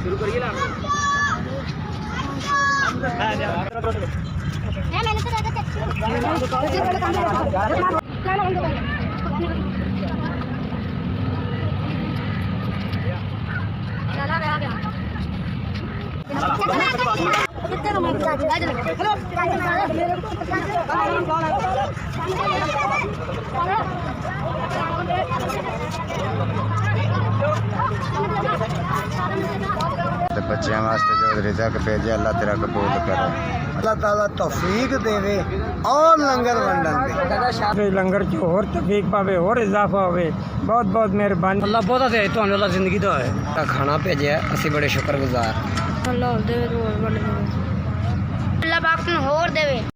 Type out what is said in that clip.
शुरू करिए ना बच्चों वास्ते जो रिज़्क भेजे अल्लाह तेरा कबूल करे। अल्लाह ताला तौफीक देवे और लंगर वंडन दे लंगर च होर तौफीक पावे और इजाफा होवे। बहुत बहुत मेहरबानी। अल्लाह बहुत दे तुहानू अल्लाह जिंदगी दा है खाना भेजे असी बड़े शुक्रगुजार। अल्लाह पाक होर देवे।